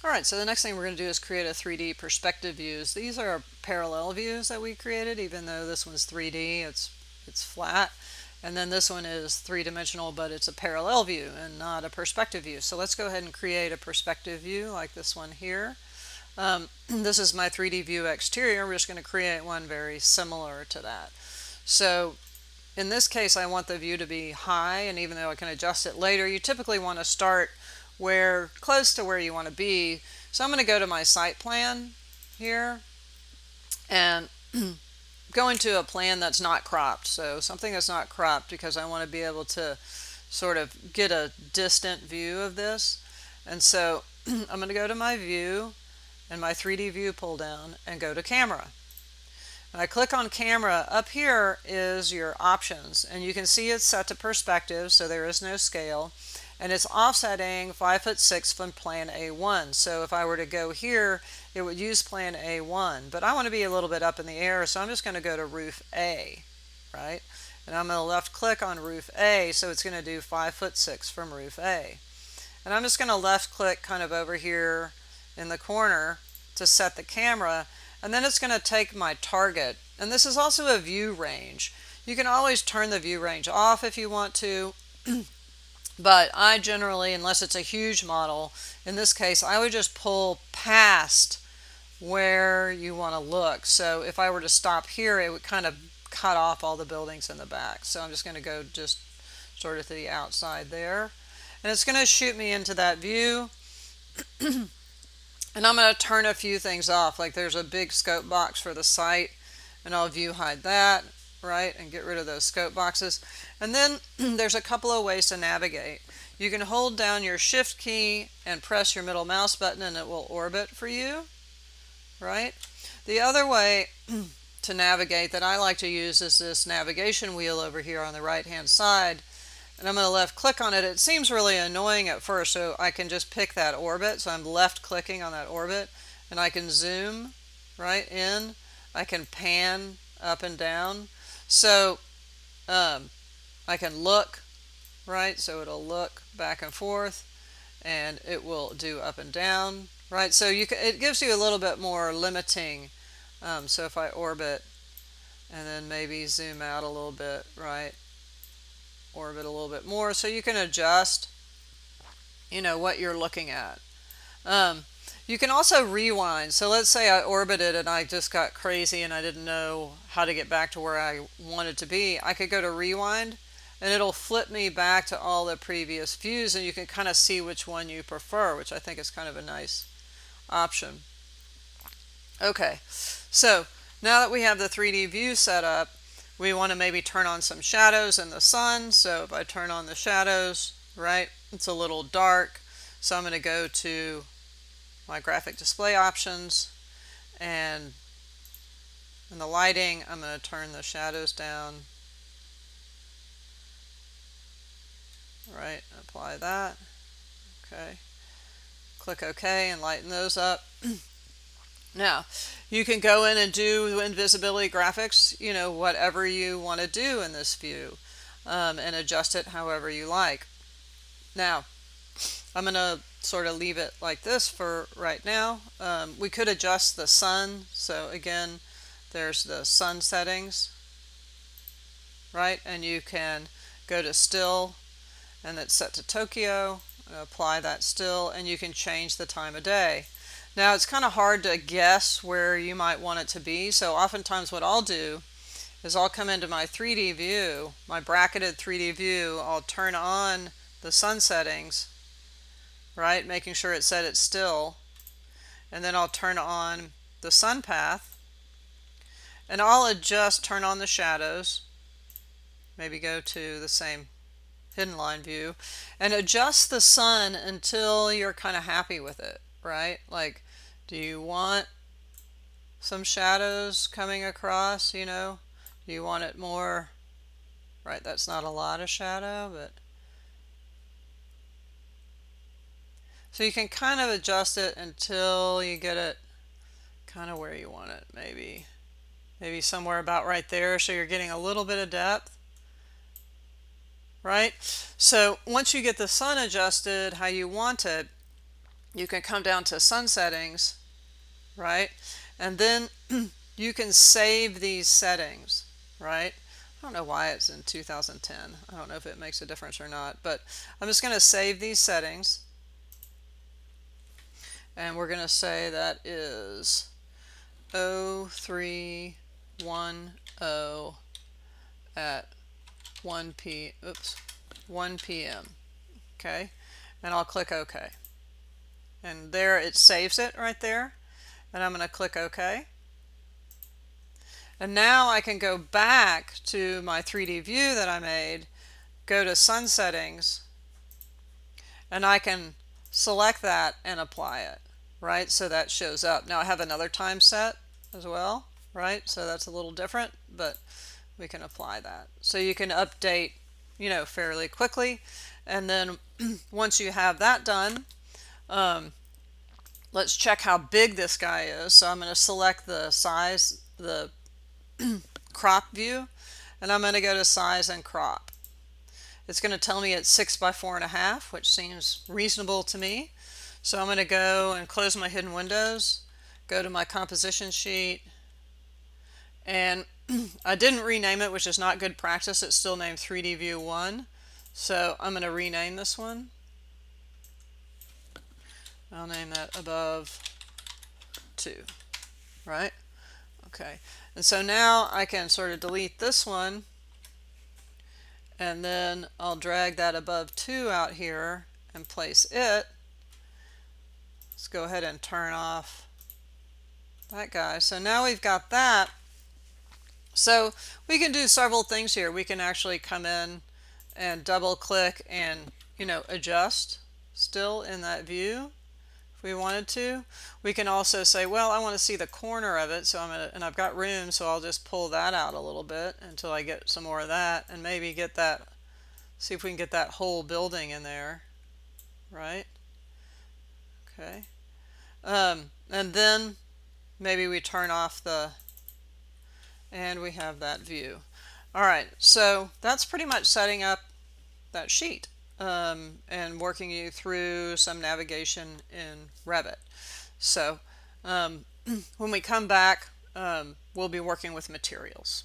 Alright, so the next thing we're going to do is create a 3D perspective views. These are parallel views that we created, even though this one's 3D, it's flat. And then this one is three-dimensional, but it's a parallel view and not a perspective view. So let's go ahead and create a perspective view like this one here. This is my 3D view exterior. We're just going to create one very similar to that. So in this case, I want the view to be high, and even though I can adjust it later, you typically want to start close to where you want to be. So I'm going to go to my site plan here and go into a plan that's not cropped. So something that's not cropped, because I want to be able to sort of get a distant view of this. And so I'm going to go to my view and my 3D view pull down and go to camera. When I click on camera, up here is your options, and you can see it's set to perspective, so there is no scale, and it's offsetting 5'6" from plan A1. So if I were to go here, it would use plan A1, but I want to be a little bit up in the air, so I'm just going to go to roof A, right? And I'm going to left click on roof A, so it's going to do 5'6" from roof A. And I'm just going to left click kind of over here in the corner to set the camera, and then it's going to take my target. And this is also a view range. You can always turn the view range off if you want to, but I generally, unless it's a huge model, in this case, I would just pull past where you want to look. So if I were to stop here, it would kind of cut off all the buildings in the back. So I'm just going to go just sort of to the outside there. And it's going to shoot me into that view. And I'm going to turn a few things off, like there's a big scope box for the site, and I'll view hide that, right, and get rid of those scope boxes. And then there's a couple of ways to navigate. You can hold down your shift key and press your middle mouse button and it will orbit for you, right? The other way to navigate that I like to use is this navigation wheel over here on the right hand side. And I'm going to left click on it. It seems really annoying at first, so I can just pick that orbit. So I'm left clicking on that orbit, and I can zoom right in. I can pan up and down. So I can look, right? So it'll look back and forth, and it will do up and down, right? So it gives you a little bit more limiting. So if I orbit and then maybe zoom out a little bit, right? Orbit a little bit more, so you can adjust what you're looking at. You can also rewind. So let's say I orbited and I just got crazy and I didn't know how to get back to where I wanted to be. I could go to rewind and it'll flip me back to all the previous views, and you can kind of see which one you prefer, which I think is kind of a nice option. Okay, so now that we have the 3D view set up, we want to maybe turn on some shadows in the sun. So if I turn on the shadows, right, it's a little dark. So I'm going to go to my graphic display options, and in the lighting, I'm going to turn the shadows down. Right, apply that. Okay. Click OK and lighten those up. Now, you can go in and do invisibility graphics, whatever you want to do in this view, and adjust it however you like. Now, I'm going to sort of leave it like this for right now. We could adjust the sun. So again, there's the sun settings, right? And you can go to still, and it's set to Tokyo, and apply that still, and you can change the time of day. Now it's kind of hard to guess where you might want it to be, so oftentimes what I'll do is I'll come into my 3D view, my bracketed 3D view, I'll turn on the sun settings, right, making sure it's set at still, and then I'll turn on the sun path, and I'll adjust, turn on the shadows, maybe go to the same hidden line view, and adjust the sun until you're kind of happy with it, right? Like, do you want some shadows coming across, Do you want it more, right? That's not a lot of shadow, but so you can kind of adjust it until you get it kind of where you want it. Maybe somewhere about right there, so you're getting a little bit of depth, right? So once you get the sun adjusted how you want it, you can come down to sun settings, right? And then you can save these settings, right? I don't know why it's in 2010. I don't know if it makes a difference or not, but I'm just going to save these settings. And we're going to say that is 0310 at 1 p.m. Okay, and I'll click OK. And there it saves it right there. And I'm going to click OK. And now I can go back to my 3D view that I made, go to sun settings, and I can select that and apply it, right? So that shows up. Now I have another time set as well, right? So that's a little different, but we can apply that. So you can update, fairly quickly. And then once you have that done, let's check how big this guy is. So I'm going to select the size, the crop view, and I'm going to go to size and crop. It's going to tell me it's 6 by 4.5, which seems reasonable to me. So I'm going to go and close my hidden windows, go to my composition sheet, and I didn't rename it, which is not good practice. It's still named 3D View 1. So I'm going to rename this one. I'll name that above 2, right? Okay, and so now I can sort of delete this one, and then I'll drag that above 2 out here and place it. Let's go ahead and turn off that guy. So now we've got that. So we can do several things here. We can actually come in and double click and adjust still in that view if we wanted to. We can also say, well, I want to see the corner of it, so and I've got room, so I'll just pull that out a little bit until I get some more of that, and maybe get that, see if we can get that whole building in there, right? Okay. And then maybe we turn off and we have that view. All right, so that's pretty much setting up that sheet and working you through some navigation in Revit. So when we come back, we'll be working with materials.